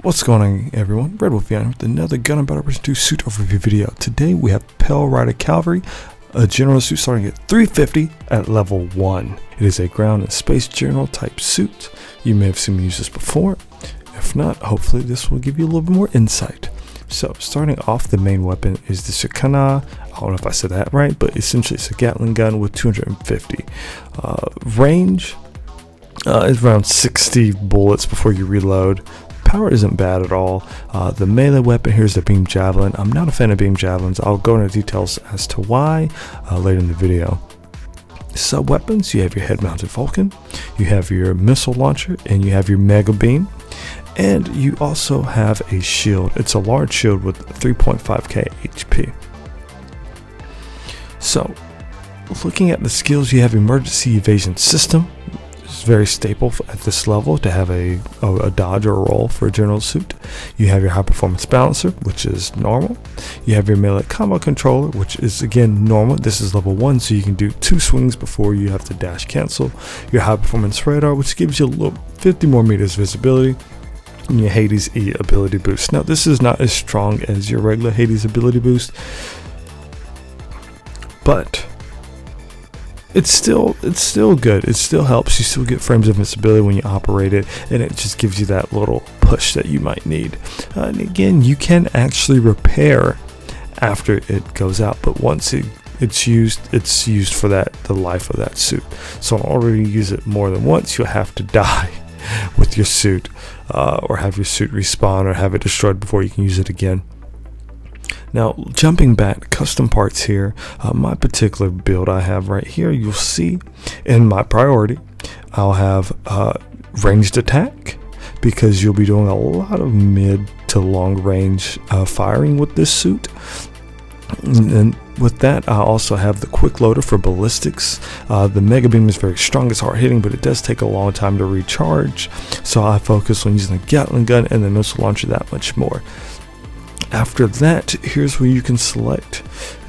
What's going on, everyone? RedWolfVion with another Gundam Battle Version 2 suit overview video. Today we have Pale Rider Cavalry, a general suit starting at 350 at level 1. It is a ground and space general type suit. You may have seen me use this before. If not, hopefully this will give you a little bit more insight. So starting off, the main weapon is the Shikana. I don't know if I said that right, but essentially it's a Javelin gun with 250. Range is around 60 bullets before you reload. Power isn't bad at all. The melee weapon here is the beam javelin. I'm not a fan of beam javelins. I'll go into details as to why later in the video. Sub weapons, you have your head mounted Vulcan, you have your missile launcher, and you have your mega beam. And you also have a shield. It's a large shield with 3.5k HP. So, looking at the skills, you have emergency evasion system. It's very staple at this level to have a dodge or a roll for a general suit. You have your high performance balancer, which is normal. You have your melee combo controller, which is again normal. This is level 1, so you can do 2 swings before you have to dash cancel. Your high performance radar, which gives you a little 50 more meters visibility. And your Hades E ability boost. Now this is not as strong as your regular Hades ability boost, but it's still good. It still helps. You still get frames of invincibility when you operate it, and it just gives you that little push that you might need. And again, you can actually repair after it goes out, but once it's used for the life of that suit. So in order to use it more than once, you'll have to die with your suit, or have your suit respawn, or have it destroyed before you can use it again. Now, jumping back, custom parts here, my particular build I have right here, you'll see in my priority, I'll have ranged attack, because you'll be doing a lot of mid to long range firing with this suit. And with that, I also have the quick loader for ballistics. The mega beam is very strong, it's hard hitting, but it does take a long time to recharge, so I focus on using the Javelin gun and the missile launcher that much more. After that, here's where you can select.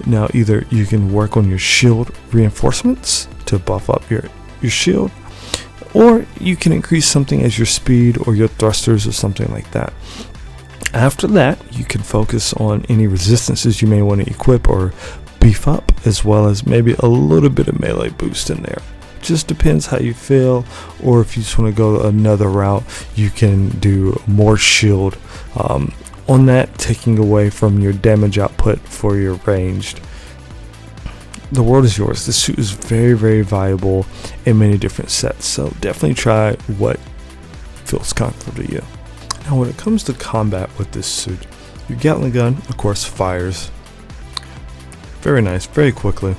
Now, either you can work on your shield reinforcements to buff up your shield, or you can increase something as your speed or your thrusters or something like that. After that, you can focus on any resistances you may want to equip or beef up, as well as maybe a little bit of melee boost in there. Just depends how you feel, or if you just want to go another route, you can do more shield on that, taking away from your damage output for your ranged. The world is yours. This suit is very, very valuable in many different sets, so definitely try what feels comfortable to you. Now, when it comes to combat with this suit, your Javelin gun, of course, fires very nice, very quickly.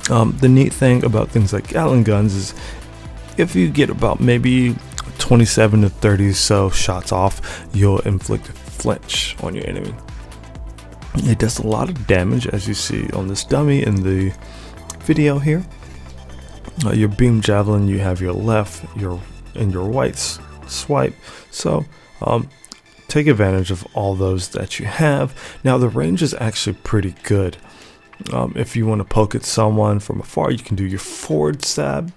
The neat thing about things like Javelin guns is if you get about maybe 27 to 30 so shots off, you'll inflict a flinch on your enemy. It does a lot of damage, as you see on this dummy in the video here. Your beam javelin, you have your left, your right swipe, so take advantage of all those that you have. Now the range is actually pretty good. If you want to poke at someone from afar, you can do your forward stab.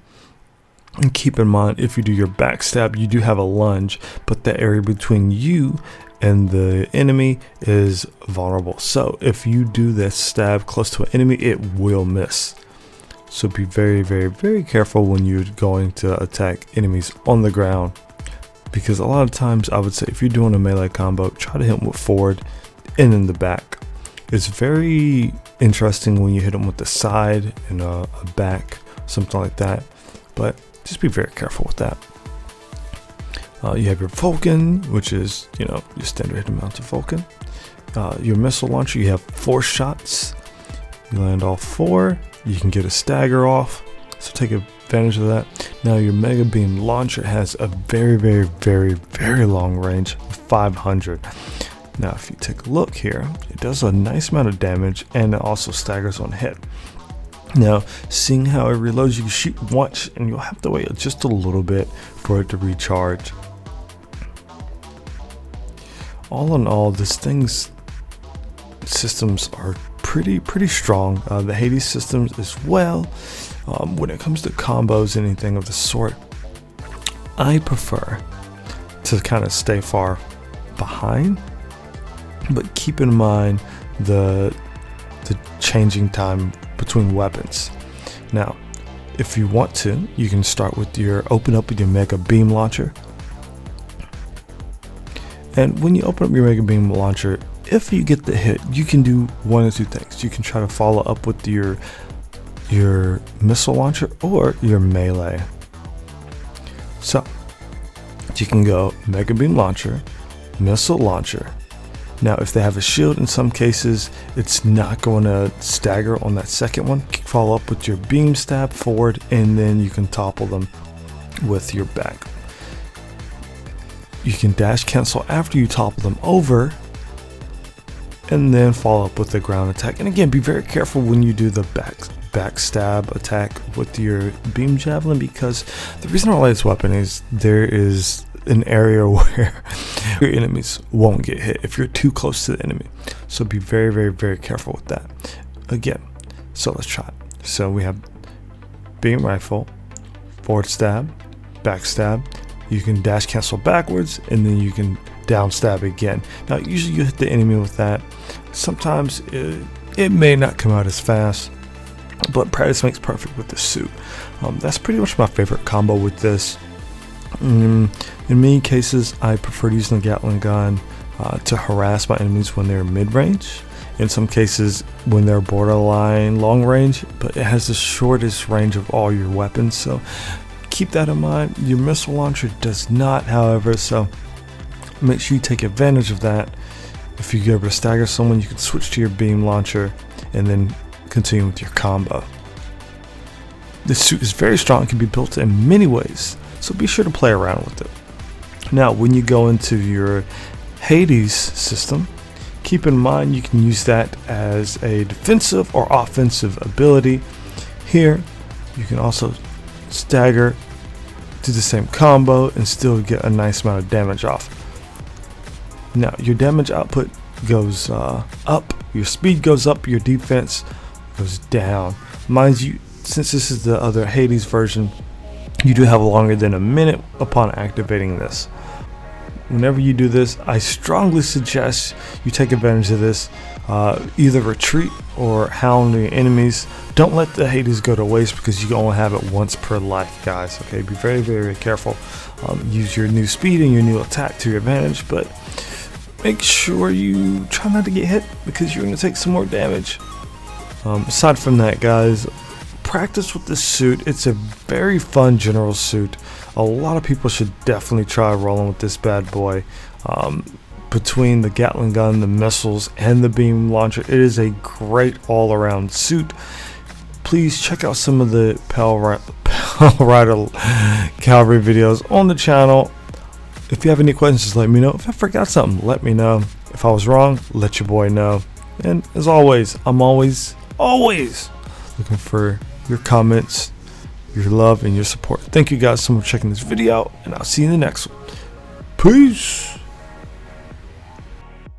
And keep in mind, if you do your back stab, you do have a lunge, but the area between you and the enemy is vulnerable. So if you do this stab close to an enemy, it will miss. So be very, very, very careful when you're going to attack enemies on the ground, because a lot of times I would say if you're doing a melee combo, try to hit them with forward and in the back. It's very interesting when you hit them with the side and a back, something like that, but just be very careful with that. You have your Vulcan, which is, your standard head mounted Vulcan. Your missile launcher, you have 4 shots. You land all 4, you can get a stagger off, so take advantage of that. Now your mega beam launcher has a very, very, very, very long range of 500. Now if you take a look here, it does a nice amount of damage, and it also staggers on hit. Now, seeing how it reloads, you can shoot once and you'll have to wait just a little bit for it to recharge. All in all, this thing's systems are pretty strong. The Hades systems as well. When it comes to combos, anything of the sort, I prefer to kind of stay far behind, but keep in mind the changing time between weapons. Now, if you want to, you can start with open up with your Mega Beam Launcher. And when you open up your Mega Beam Launcher, if you get the hit, you can do one of two things. You can try to follow up with your missile launcher or your melee. So you can go Mega Beam Launcher, missile launcher. Now, if they have a shield, in some cases, it's not going to stagger on that second one. Follow up with your beam stab forward, and then you can topple them with your back. You can dash cancel after you topple them over, and then follow up with the ground attack. And again, be very careful when you do the back stab attack with your beam javelin, because the reason I like this weapon is there is an area where your enemies won't get hit if you're too close to the enemy. So be very, very, very careful with that. Again, so let's try it. So we have beam rifle, forward stab, back stab. You can dash cancel backwards, and then you can down stab again. Now, usually you hit the enemy with that. Sometimes it may not come out as fast, but practice makes perfect with the suit. That's pretty much my favorite combo with this. In many cases, I prefer using the Gatling gun to harass my enemies when they're mid-range. In some cases, when they're borderline long range, but it has the shortest range of all your weapons, so keep that in mind. Your missile launcher does not, however, so make sure you take advantage of that. If you're able to stagger someone, you can switch to your beam launcher and then continue with your combo. This suit is very strong, it can be built in many ways, so be sure to play around with it. Now, when you go into your Hades system, keep in mind you can use that as a defensive or offensive ability. Here, you can also stagger, do the same combo, and still get a nice amount of damage off. Now, your damage output goes up, your speed goes up, your defense goes down. Mind you, since this is the other Hades version, you do have longer than a minute upon activating this. Whenever you do this, I strongly suggest you take advantage of this. Either retreat or hound your enemies. Don't let the Hades go to waste, because you only have it once per life, guys. Okay, be very, very, very careful. Use your new speed and your new attack to your advantage, but make sure you try not to get hit, because you're going to take some more damage. Aside from that, guys, practice with this suit. It's a very fun general suit. A lot of people should definitely try rolling with this bad boy. Between the Gatling gun, the missiles, and the beam launcher, it is a great all-around suit. Please check out some of the Pale Rider Cavalry videos on the channel. If you have any questions, just let me know. If I forgot something, let me know. If I was wrong, let your boy know. And as always, I'm always looking for your comments, your love, and your support. Thank you guys so much for checking this video, and I'll see you in the next one. Peace.